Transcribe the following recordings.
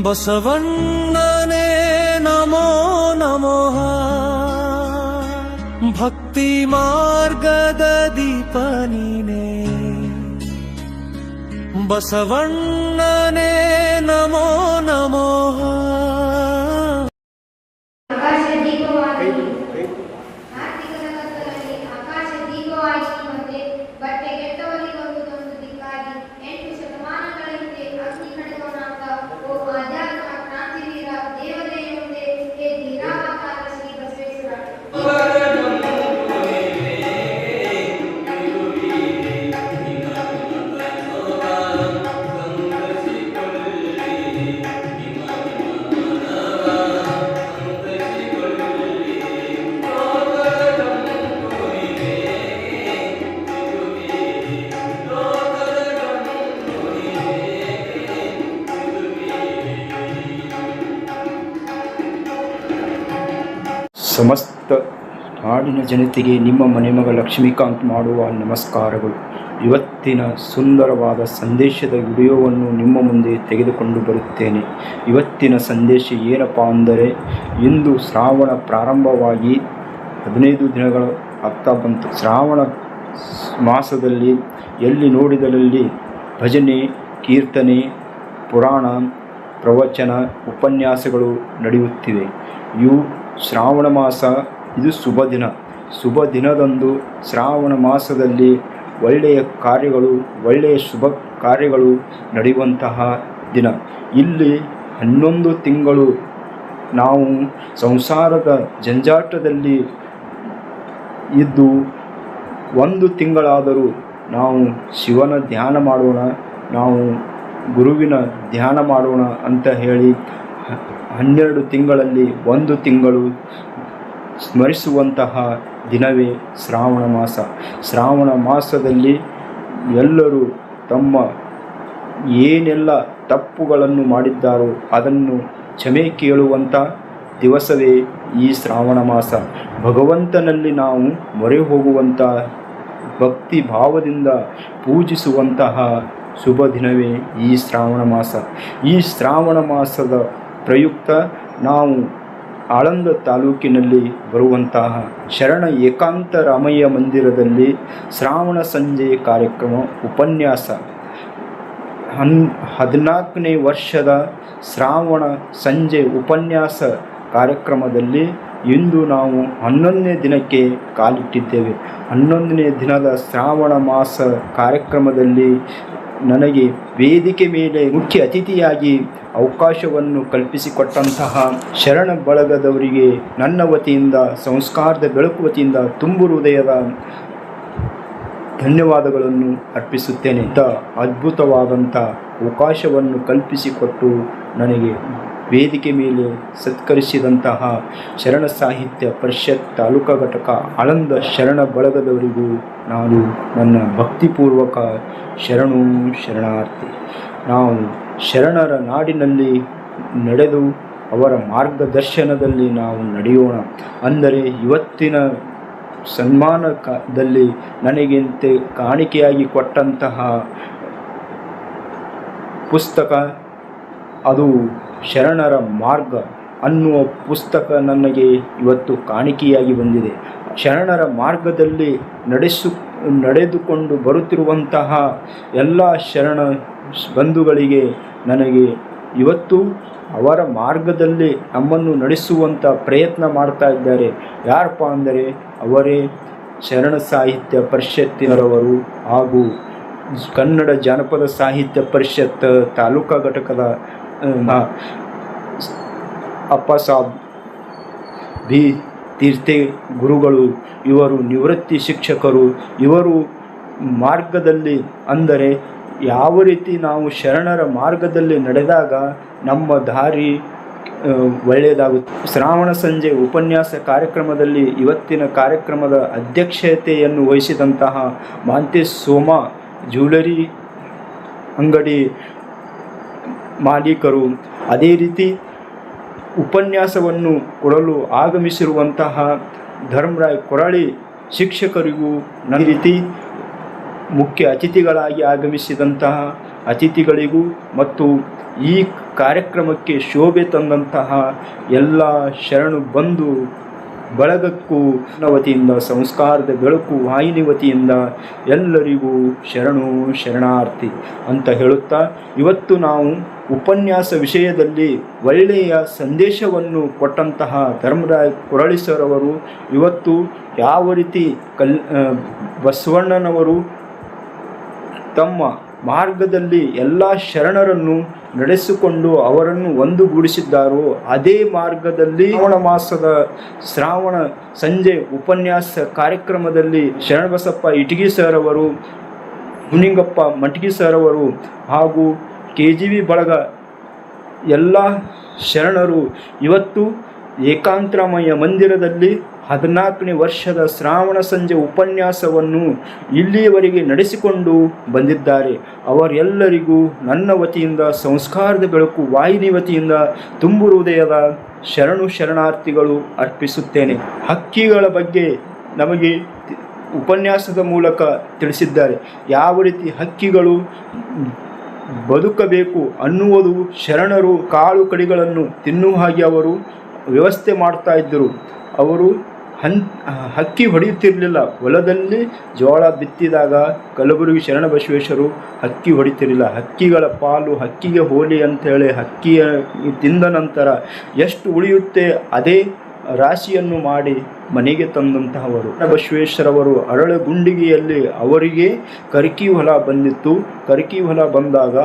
ಬಸವಣ್ಣನೇ ನಮೋ ನಮಃ, ಭಕ್ತಿ ಮಾರ್ಗದ ದೀಪ ನೀನೇ. ಬಸವಣ್ಣನೇ ನಮೋ ನಮಃ. ಸಮಸ್ತ ನಾಡಿನ ಜನತೆಗೆ ನಿಮ್ಮ ಮನೆಮಗ ಲಕ್ಷ್ಮೀಕಾಂತ್ ಮಾಡುವ ನಮಸ್ಕಾರಗಳು. ಇವತ್ತಿನ ಸುಂದರವಾದ ಸಂದೇಶದ ವಿಡಿಯೋವನ್ನು ನಿಮ್ಮ ಮುಂದೆ ತೆಗೆದುಕೊಂಡು ಬರುತ್ತೇನೆ. ಇವತ್ತಿನ ಸಂದೇಶ ಏನಪ್ಪ ಅಂದರೆ, ಇಂದು ಶ್ರಾವಣ ಪ್ರಾರಂಭವಾಗಿ 15 ದಿನಗಳ ಆಗ್ತಾ ಬಂತು. ಶ್ರಾವಣ ಮಾಸದಲ್ಲಿ ಎಲ್ಲಿ ನೋಡಿದಲ್ಲಿ ಭಜನೆ, ಕೀರ್ತನೆ, ಪುರಾಣ, ಪ್ರವಚನ, ಉಪನ್ಯಾಸಗಳು ನಡೆಯುತ್ತಿವೆ. ಇವು ಶ್ರಾವಣ ಮಾಸ, ಇದು ಶುಭ ದಿನದಂದು ಶ್ರಾವಣ ಮಾಸದಲ್ಲಿ ಒಳ್ಳೆಯ ಕಾರ್ಯಗಳು, ಒಳ್ಳೆಯ ಶುಭ ಕಾರ್ಯಗಳು ನಡೆಯುವಂತಹ ದಿನ. ಇಲ್ಲಿ 11 ತಿಂಗಳು ನಾವು ಸಂಸಾರದ ಜಂಜಾಟದಲ್ಲಿ ಇದ್ದು 1 ತಿಂಗಳಾದರೂ ನಾವು ಶಿವನ ಧ್ಯಾನ ಮಾಡೋಣ, ನಾವು ಗುರುವಿನ ಧ್ಯಾನ ಮಾಡೋಣ ಅಂತ ಹೇಳಿ 12 ತಿಂಗಳಲ್ಲಿ 1 ತಿಂಗಳು ಸ್ಮರಿಸುವಂತಹ ದಿನವೇ ಶ್ರಾವಣ ಮಾಸ. ಶ್ರಾವಣ ಮಾಸದಲ್ಲಿ ಎಲ್ಲರೂ ತಮ್ಮ ಏನೆಲ್ಲ ತಪ್ಪುಗಳನ್ನು ಮಾಡಿದ್ದಾರೋ ಅದನ್ನು ಕ್ಷಮೆ ಕೇಳುವಂಥ ದಿವಸವೇ ಈ ಶ್ರಾವಣ ಮಾಸ. ಭಗವಂತನಲ್ಲಿ ನಾವು ಮೊರೆ ಹೋಗುವಂಥ, ಭಕ್ತಿ ಭಾವದಿಂದ ಪೂಜಿಸುವಂತಹ ಶುಭ ದಿನವೇ ಈ ಶ್ರಾವಣ ಮಾಸ. ಈ ಶ್ರಾವಣ ಮಾಸದ ಪ್ರಯುಕ್ತ ನಾವು ಆಳಂದ ತಾಲೂಕಿನಲ್ಲಿ ಬರುವಂತಹ ಶರಣ ಏಕಾಂತ ರಾಮಯ್ಯ ಮಂದಿರದಲ್ಲಿ ಶ್ರಾವಣ ಸಂಜೆ ಕಾರ್ಯಕ್ರಮ, ಉಪನ್ಯಾಸ, 14ನೇ ವರ್ಷದ ಶ್ರಾವಣ ಸಂಜೆ ಉಪನ್ಯಾಸ ಕಾರ್ಯಕ್ರಮದಲ್ಲಿ ಇಂದು ನಾವು 11ನೇ ದಿನಕ್ಕೆ ಕಾಲಿಟ್ಟಿದ್ದೇವೆ. 11ನೇ ದಿನದ ಶ್ರಾವಣ ಮಾಸ ಕಾರ್ಯಕ್ರಮದಲ್ಲಿ ನನಗೆ ವೇದಿಕೆ ಮೇಲೆ ಮುಖ್ಯ ಅತಿಥಿಯಾಗಿ ಅವಕಾಶವನ್ನು ಕಲ್ಪಿಸಿಕೊಟ್ಟಂತಹ ಶರಣ ಬಳಗದವರಿಗೆ ನನ್ನ ವತಿಯಿಂದ, ಸಂಸ್ಕಾರದ ಬೆಳಕು ವತಿಯಿಂದ ತುಂಬು ಹೃದಯದ ಧನ್ಯವಾದಗಳನ್ನು ಅರ್ಪಿಸುತ್ತೇನೆ. ಇಂಥ ಅದ್ಭುತವಾದಂಥ ಅವಕಾಶವನ್ನು ಕಲ್ಪಿಸಿಕೊಟ್ಟು ನನಗೆ ವೇದಿಕೆ ಮೇಲೆ ಸತ್ಕರಿಸಿದಂತಹ ಶರಣ ಸಾಹಿತ್ಯ ಪರಿಷತ್ ತಾಲೂಕಾ ಘಟಕ ಆಳಂದ ಶರಣ ಬಳಗದವರಿಗೂ ನಾನು ನನ್ನ ಭಕ್ತಿಪೂರ್ವಕ ಶರಣಾರ್ಥಿ. ನಾವು ಶರಣರ ನಾಡಿನಲ್ಲಿ ನಡೆದು ಅವರ ಮಾರ್ಗದರ್ಶನದಲ್ಲಿ ನಾವು ನಡೆಯೋಣ. ಅಂದರೆ ಇವತ್ತಿನ ಸನ್ಮಾನದಲ್ಲಿ ನನಗಿಂತೆ ಕಾಣಿಕೆಯಾಗಿ ಕೊಟ್ಟಂತಹ ಪುಸ್ತಕ, ಅದು ಶರಣರ ಮಾರ್ಗ ಅನ್ನುವ ಪುಸ್ತಕ ನನಗೆ ಇವತ್ತು ಕಾಣಿಕೆಯಾಗಿ ಬಂದಿದೆ. ಶರಣರ ಮಾರ್ಗದಲ್ಲಿ ನಡೆದುಕೊಂಡು ಬರುತ್ತಿರುವಂತಹ ಎಲ್ಲ ಶರಣ ಬಂಧುಗಳಿಗೆ ನನಗೆ ಇವತ್ತು ಅವರ ಮಾರ್ಗದಲ್ಲಿ ನಮ್ಮನ್ನು ನಡೆಸುವಂಥ ಪ್ರಯತ್ನ ಮಾಡ್ತಾ ಇದ್ದಾರೆ. ಯಾರಪ್ಪ ಅಂದರೆ ಅವರೇ ಶರಣ ಸಾಹಿತ್ಯ ಪರಿಷತ್ತಿನರವರು ಹಾಗೂ ಕನ್ನಡ ಜಾನಪದ ಸಾಹಿತ್ಯ ಪರಿಷತ್ ತಾಲೂಕಾ ಘಟಕದ ಅಪ್ಪಸಾಬ್ ಬಿ ತೀರ್ಥೆ ಗುರುಗಳು. ಇವರು ನಿವೃತ್ತಿ ಶಿಕ್ಷಕರು. ಇವರು ಮಾರ್ಗದಲ್ಲಿ, ಅಂದರೆ ಯಾವ ರೀತಿ ನಾವು ಶರಣರ ಮಾರ್ಗದಲ್ಲಿ ನಡೆದಾಗ ನಮ್ಮ ದಾರಿ ಒಳ್ಳೆಯದಾಗುತ್ತೆ. ಶ್ರಾವಣ ಸಂಜೆ ಉಪನ್ಯಾಸ ಕಾರ್ಯಕ್ರಮದಲ್ಲಿ ಇವತ್ತಿನ ಕಾರ್ಯಕ್ರಮದ ಅಧ್ಯಕ್ಷತೆಯನ್ನು ವಹಿಸಿದಂತಹ ಮಾಂತೇಶ್ ಸೋಮ ಜ್ಯುವೆಲರಿ ಅಂಗಡಿ ಮಾಲೀಕರು, ಅದೇ ರೀತಿ ಉಪನ್ಯಾಸವನ್ನು ಕೊಡಲು ಆಗಮಿಸಿರುವಂತಹ ಧರ್ಮರಾಯ್ ಕೊರಳಿ ಶಿಕ್ಷಕರಿಗೂ ಈ ರೀತಿ ಮುಖ್ಯ ಅತಿಥಿಗಳಾಗಿ ಆಗಮಿಸಿದಂತಹ ಅತಿಥಿಗಳಿಗೂ ಮತ್ತು ಈ ಕಾರ್ಯಕ್ರಮಕ್ಕೆ ಶೋಭೆ ತಂದಂತಹ ಎಲ್ಲ ಶರಣು ಬಂಧು ಬಳಗಕ್ಕೂ ವತಿಯಿಂದ, ಸಂಸ್ಕಾರದ ಬೆಳಕು ವಾಹಿನಿ ವತಿಯಿಂದ ಎಲ್ಲರಿಗೂ ಶರಣು ಶರಣಾರ್ಥಿ ಅಂತ ಹೇಳುತ್ತಾ, ಇವತ್ತು ನಾವು ಉಪನ್ಯಾಸ ವಿಷಯದಲ್ಲಿ ಒಳ್ಳೆಯ ಸಂದೇಶವನ್ನು ಕೊಟ್ಟಂತಹ ಧರ್ಮರಾಯ್ ಕೊರಳಿ ಸರ್ ಅವರು ಇವತ್ತು ಯಾವ ರೀತಿ ಬಸವಣ್ಣನವರು ತಮ್ಮ ಮಾರ್ಗದಲ್ಲಿ ಎಲ್ಲ ಶರಣರನ್ನು ನಡೆಸಿಕೊಂಡು ಅವರನ್ನು ಒಂದುಗೂಡಿಸಿದ್ದಾರೋ ಅದೇ ಮಾರ್ಗದಲ್ಲಿ ಶ್ರಾವಣ ಸಂಜೆ ಉಪನ್ಯಾಸ ಕಾರ್ಯಕ್ರಮದಲ್ಲಿ ಶರಣಬಸಪ್ಪ ಇಟಗಿ ಸರ್ ಅವರು, ಮುನಿಂಗಪ್ಪ ಮಟಗಿ ಸರ್ ಅವರು ಹಾಗೂ KGV ಬಳಗ ಎಲ್ಲ ಶರಣರು ಇವತ್ತು ಏಕಾಂತರಾಮಯ್ಯ ಮಂದಿರದಲ್ಲಿ 14ನೇ ವರ್ಷದ ಶ್ರಾವಣ ಸಂಜೆ ಉಪನ್ಯಾಸವನ್ನು ಇಲ್ಲಿಯವರೆಗೆ ನಡೆಸಿಕೊಂಡು ಬಂದಿದ್ದಾರೆ. ಅವರೆಲ್ಲರಿಗೂ ನನ್ನ ವತಿಯಿಂದ, ಸಂಸ್ಕಾರದ ಬೆಳಕು ವಾಹಿನಿ ವತಿಯಿಂದ ತುಂಬು ಹೃದಯದ ಶರಣು ಶರಣಾರ್ಥಿಗಳು ಅರ್ಪಿಸುತ್ತೇನೆ. ಹಕ್ಕಿಗಳ ಬಗ್ಗೆ ನಮಗೆ ಉಪನ್ಯಾಸದ ಮೂಲಕ ತಿಳಿಸಿದ್ದಾರೆ. ಯಾವ ರೀತಿ ಹಕ್ಕಿಗಳು ಬದುಕಬೇಕು ಅನ್ನುವುದು ಶರಣರು ಕಾಳು ಕಡಿಗಳನ್ನು ತಿನ್ನುವ ಹಾಗೆ ಅವರು ವ್ಯವಸ್ಥೆ ಮಾಡ್ತಾ ಇದ್ದರು. ಅವರು ಹಕ್ಕಿ ಹೊಡೆಯುತ್ತಿರಲಿಲ್ಲ. ಹೊಲದಲ್ಲಿ ಜೋಳ ಬಿತ್ತಿದಾಗ ಕಲಬುರಗಿ ಶರಣ ಬಸವೇಶ್ವರರು ಹಕ್ಕಿ ಹೊಡಿತಿರಲಿಲ್ಲ. ಹಕ್ಕಿಗಳ ಪಾಲು ಹಕ್ಕಿಗೆ ಹೋಲಿ ಅಂಥೇಳಿ ಹಕ್ಕಿಯ ತಿಂದ ನಂತರ ಎಷ್ಟು ಉಳಿಯುತ್ತೆ ಅದೇ ರಾಶಿಯನ್ನು ಮಾಡಿ ಮನೆಗೆ ತಂದಂತಹವರು ಬಸವೇಶ್ವರವರು. ಅರಳಗುಂಡಿಗೆಯಲ್ಲಿ ಅವರಿಗೆ ಕರ್ಕಿ ಹೊಲ ಬಂದಿತ್ತು. ಕರ್ಕಿ ಹೊಲ ಬಂದಾಗ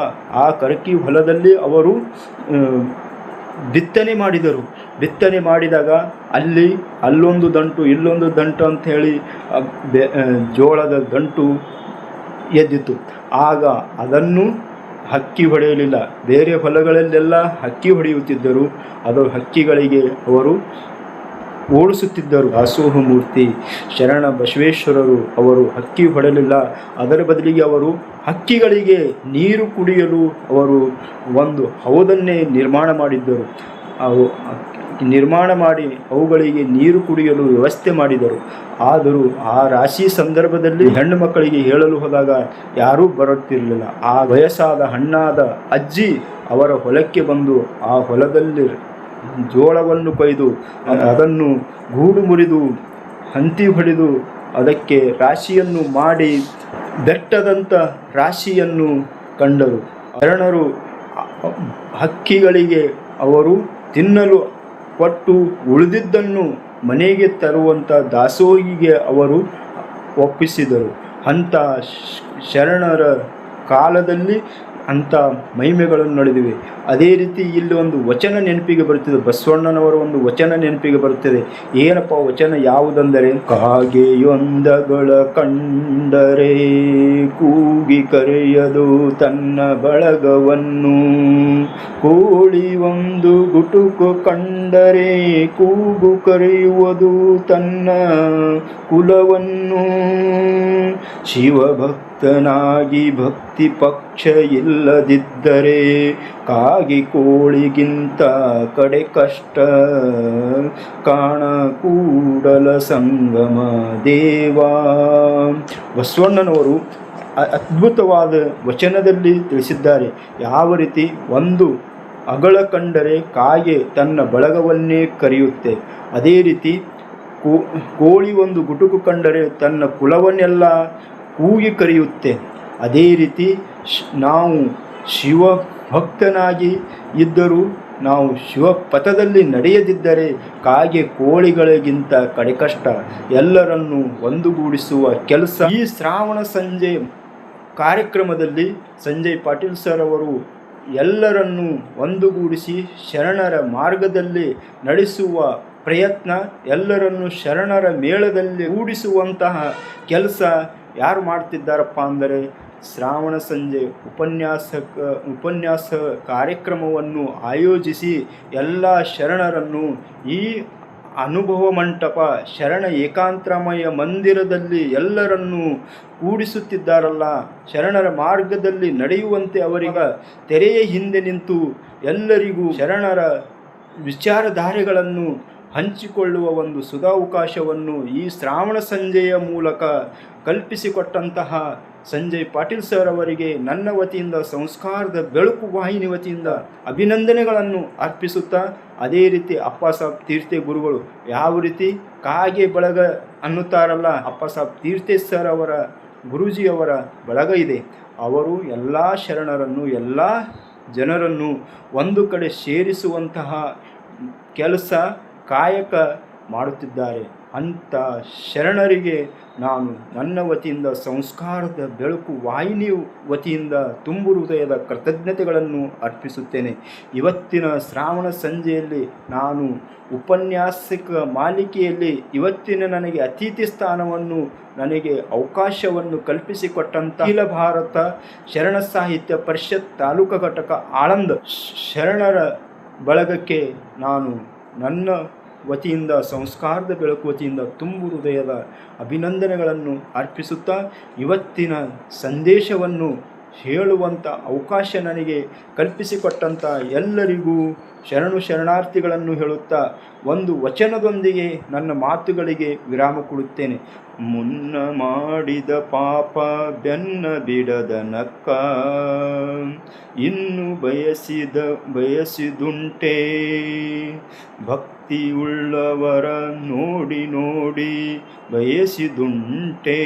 ಆ ಕರ್ಕಿ ಹೊಲದಲ್ಲಿ ಅವರು ಬಿತ್ತನೆ ಮಾಡಿದರು. ಬಿತ್ತನೆ ಮಾಡಿದಾಗ ಅಲ್ಲೊಂದು ದಂಟು ಇಲ್ಲೊಂದು ದಂಟು ಅಂಥೇಳಿ ಜೋಳದ ದಂಟು ಎದ್ದಿತು. ಆಗ ಅದನ್ನು ಹಕ್ಕಿ ಹೊಡೆಯಲಿಲ್ಲ. ಬೇರೆ ಹೊಲಗಳಲ್ಲೆಲ್ಲ ಹಕ್ಕಿ ಹೊಡೆಯುತ್ತಿದ್ದರು. ಅದು ಹಕ್ಕಿಗಳಿಗೆ ಅವರು ಓಡಿಸುತ್ತಿದ್ದರು. ದಾಸೋಹ ಮೂರ್ತಿ ಶರಣ ಬಸವೇಶ್ವರರು ಅವರು ಹಕ್ಕಿ ಹೊಡೆಯಲಿಲ್ಲ. ಅದರ ಬದಲಿಗೆ ಅವರು ಹಕ್ಕಿಗಳಿಗೆ ನೀರು ಕುಡಿಯಲು ಅವರು ಒಂದು ಹೌದನ್ನೇ ನಿರ್ಮಾಣ ಮಾಡಿದ್ದರು. ನಿರ್ಮಾಣ ಮಾಡಿ ಅವುಗಳಿಗೆ ನೀರು ಕುಡಿಯಲು ವ್ಯವಸ್ಥೆ ಮಾಡಿದರು. ಆದರೂ ಆ ರಾಶಿ ಸಂದರ್ಭದಲ್ಲಿ ಹೆಣ್ಣು ಮಕ್ಕಳಿಗೆ ಹೇಳಲು ಹೋದಾಗ ಯಾರೂ ಬರುತ್ತಿರಲಿಲ್ಲ. ಆ ವಯಸ್ಸಾದ ಹಣ್ಣಾದ ಅಜ್ಜಿ ಅವರ ಹೊಲಕ್ಕೆ ಬಂದು ಆ ಹೊಲದಲ್ಲಿ ಜೋಳವನ್ನು ಕೊಯ್ದು ಅದನ್ನು ಗೂಡು ಮುರಿದು ಹಂತಿ ಹೊಡೆದು ಅದಕ್ಕೆ ರಾಶಿಯನ್ನು ಮಾಡಿ ಬೆಟ್ಟದಂಥ ರಾಶಿಯನ್ನು ಕಂಡರು. ಶರಣರು ಹಕ್ಕಿಗಳಿಗೆ ಅವರು ತಿನ್ನಲು ಕೊಟ್ಟು ಉಳಿದಿದ್ದನ್ನು ಮನೆಗೆ ತರುವಂಥ ದಾಸೋಹಿಗೆ ಅವರು ಒಪ್ಪಿಸಿದರು. ಅಂಥ ಶರಣರ ಕಾಲದಲ್ಲಿ ಅಂಥ ಮಹಿಮೆಗಳನ್ನು ನಡೆದಿವೆ. ಅದೇ ರೀತಿ ಇಲ್ಲಿ ಒಂದು ವಚನ ನೆನಪಿಗೆ ಬರುತ್ತದೆ. ಬಸವಣ್ಣನವರ ಒಂದು ವಚನ ನೆನಪಿಗೆ ಬರುತ್ತದೆ. ಏನಪ್ಪ ವಚನ ಯಾವುದೆಂದರೆ, ಕಾಗೆಯೊಂದಗಳ ಕಂಡರೆ ಕೂಗಿ ಕರೆಯದು ತನ್ನ ಬಳಗವನ್ನು, ಕೋಳಿ ಒಂದು ಗುಟುಕು ಕಂಡರೆ ಕೂಗು ಕರೆಯುವುದು ತನ್ನ ಕುಲವನ್ನು, ಶಿವಭಕ್ತನಾಗಿ ಭಕ್ತಿ ಪಕ್ಷ ಇಲ್ಲದಿದ್ದರೆ ಕಾಗಿ ಕೋಳಿಗಿಂತ ಕಡೆ ಕಷ್ಟ ಕಾಣ ಕೂಡಲ ಸಂಗಮ ದೇವಾ. ಬಸವಣ್ಣನವರು ಅದ್ಭುತವಾದ ವಚನದಲ್ಲಿ ತಿಳಿಸಿದ್ದಾರೆ. ಯಾವ ರೀತಿ ಒಂದು ಅಗಳ ಕಂಡರೆ ಕಾಗೆ ತನ್ನ ಬಳಗವನ್ನೇ ಕರೆಯುತ್ತೆ, ಅದೇ ರೀತಿ ಕೋಳಿ ಒಂದು ಗುಟುಕು ಕಂಡರೆ ತನ್ನ ಕುಲವನ್ನೆಲ್ಲ ಕೂಗಿ ಕರೆಯುತ್ತೆ. ಅದೇ ರೀತಿ ನಾವು ಶಿವಭಕ್ತನಾಗಿ ಇದ್ದರೂ ನಾವು ಶಿವಪಥದಲ್ಲಿ ನಡೆಯದಿದ್ದರೆ ಕಾಗೆ ಕೋಳಿಗಳಿಗಿಂತ ಕಡೆ ಕಷ್ಟ. ಎಲ್ಲರನ್ನೂ ಒಂದುಗೂಡಿಸುವ ಕೆಲಸ ಈ ಶ್ರಾವಣ ಸಂಜೆ ಕಾರ್ಯಕ್ರಮದಲ್ಲಿ ಸಂಜಯ್ ಪಾಟೀಲ್ ಸರ್ ಅವರು ಎಲ್ಲರನ್ನೂ ಒಂದುಗೂಡಿಸಿ ಶರಣರ ಮಾರ್ಗದಲ್ಲಿ ನಡೆಸುವ ಪ್ರಯತ್ನ, ಎಲ್ಲರನ್ನು ಶರಣರ ಮೇಳದಲ್ಲಿ ಕೂಡಿಸುವಂತಹ ಕೆಲಸ ಯಾರು ಮಾಡ್ತಿದ್ದಾರಪ್ಪ ಅಂದರೆ ಶ್ರಾವಣ ಸಂಜೆ ಉಪನ್ಯಾಸ ಕಾರ್ಯಕ್ರಮವನ್ನು ಆಯೋಜಿಸಿ ಎಲ್ಲ ಶರಣರನ್ನು ಈ ಅನುಭವ ಮಂಟಪ ಶರಣ ಏಕಾಂತರಾಮಯ್ಯ ಮಂದಿರದಲ್ಲಿ ಎಲ್ಲರನ್ನೂ ಕೂಡಿಸುತ್ತಿದ್ದಾರಲ್ಲ, ಶರಣರ ಮಾರ್ಗದಲ್ಲಿ ನಡೆಯುವಂತೆ ಅವರಿಗ ತೆರೆಯ ಹಿಂದೆ ನಿಂತು ಎಲ್ಲರಿಗೂ ಶರಣರ ವಿಚಾರಧಾರೆಗಳನ್ನು ಹಂಚಿಕೊಳ್ಳುವ ಒಂದು ಸುಧಾವಕಾಶವನ್ನು ಈ ಶ್ರಾವಣ ಸಂಜೆಯ ಮೂಲಕ ಕಲ್ಪಿಸಿಕೊಟ್ಟಂತಹ ಸಂಜಯ್ ಪಾಟೀಲ್ ಸರ್ ಅವರಿಗೆ ನನ್ನ ವತಿಯಿಂದ ಸಂಸ್ಕಾರದ ಬೆಳಕು ವಾಹಿನಿ ವತಿಯಿಂದ ಅಭಿನಂದನೆಗಳನ್ನು ಅರ್ಪಿಸುತ್ತಾ, ಅದೇ ರೀತಿ ಅಪ್ಪಸಾಬ್ ತೀರ್ಥೆ ಗುರುಗಳು ಯಾವ ರೀತಿ ಕಾಗೆ ಬಳಗ ಅನ್ನುತ್ತಾರಲ್ಲ, ಅಪ್ಪಸಾಬ್ ತೀರ್ಥೆ ಸರ್ ಅವರ ಗುರೂಜಿಯವರ ಬಳಗ ಇದೆ. ಅವರು ಎಲ್ಲ ಶರಣರನ್ನು ಎಲ್ಲ ಜನರನ್ನು ಒಂದು ಕಡೆ ಸೇರಿಸುವಂತಹ ಕೆಲಸ ಕಾಯಕ ಮಾಡುತ್ತಿದ್ದಾರೆ. ಅಂಥ ಶರಣರಿಗೆ ನಾನು ನನ್ನ ವತಿಯಿಂದ ಸಂಸ್ಕಾರದ ಬೆಳಕು ವಾಹಿನಿ ವತಿಯಿಂದ ತುಂಬು ಹೃದಯದ ಕೃತಜ್ಞತೆಗಳನ್ನು ಅರ್ಪಿಸುತ್ತೇನೆ. ಇವತ್ತಿನ ಶ್ರಾವಣ ಸಂಜೆಯಲ್ಲಿ ನಾನು ಉಪನ್ಯಾಸಕ ಮಾಲಿಕೆಯಲ್ಲಿ ಇವತ್ತಿನ ನನಗೆ ಅತಿಥಿ ಸ್ಥಾನವನ್ನು ನನಗೆ ಅವಕಾಶವನ್ನು ಕಲ್ಪಿಸಿಕೊಟ್ಟಂಥ ಅಖಿಲ ಭಾರತ ಶರಣ ಸಾಹಿತ್ಯ ಪರಿಷತ್ ತಾಲೂಕು ಘಟಕ ಆಳಂದ ಶರಣರ ಬಳಗಕ್ಕೆ ನಾನು ನನ್ನ ವತಿಯಿಂದ ಸಂಸ್ಕಾರದ ಬೆಳಕು ವತಿಯಿಂದ ತುಂಬು ಹೃದಯದ ಅಭಿನಂದನೆಗಳನ್ನು ಅರ್ಪಿಸುತ್ತಾ, ಇವತ್ತಿನ ಸಂದೇಶವನ್ನು ಹೇಳುವಂಥ ಅವಕಾಶ ನನಗೆ ಕಲ್ಪಿಸಿಕೊಟ್ಟಂಥ ಎಲ್ಲರಿಗೂ ಶರಣಾರ್ಥಿಗಳನ್ನು ಹೇಳುತ್ತಾ ಒಂದು ವಚನದೊಂದಿಗೆ ನನ್ನ ಮಾತುಗಳಿಗೆ ವಿರಾಮ ಕೊಡುತ್ತೇನೆ. ಮುನ್ನ ಮಾಡಿದ ಪಾಪ ಬೆನ್ನ ಬಿಡದ ನಕ್ಕ, ಇನ್ನು ಬಯಸಿದುಂಟೆ ಭಕ್ತಿಯುಳ್ಳವರ ನೋಡಿ ನೋಡಿ ಬಯಸಿದುಂಟೆ,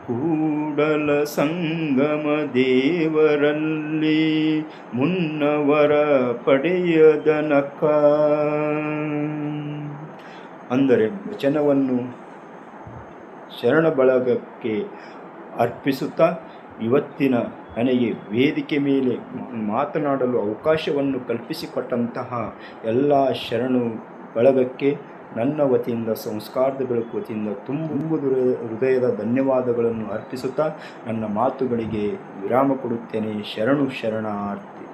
ಕೂಡಲ ಸಂಗಮ ದೇವರಲ್ಲಿ ಮುನ್ನವರ ಪಡೆಯದ ನಕ್ಕ. ಅಂದರೆ ವಚನವನ್ನು ಶರಣ ಬಳಗಕ್ಕೆ ಅರ್ಪಿಸುತ್ತಾ, ಇವತ್ತಿನ ನನಗೆ ವೇದಿಕೆ ಮೇಲೆ ಮಾತನಾಡಲು ಅವಕಾಶವನ್ನು ಕಲ್ಪಿಸಿಕೊಟ್ಟಂತಹ ಎಲ್ಲ ಶರಣು ಬಳಗಕ್ಕೆ ನನ್ನ ವತಿಯಿಂದ ಸಂಸ್ಕಾರದ ಬೆಳಕು ವತಿಯಿಂದ ತುಂಬು ಹೃದಯದ ಧನ್ಯವಾದಗಳನ್ನು ಅರ್ಪಿಸುತ್ತಾ ನನ್ನ ಮಾತುಗಳಿಗೆ ವಿರಾಮ ಕೊಡುತ್ತೇನೆ. ಶರಣಾರ್ಥಿ.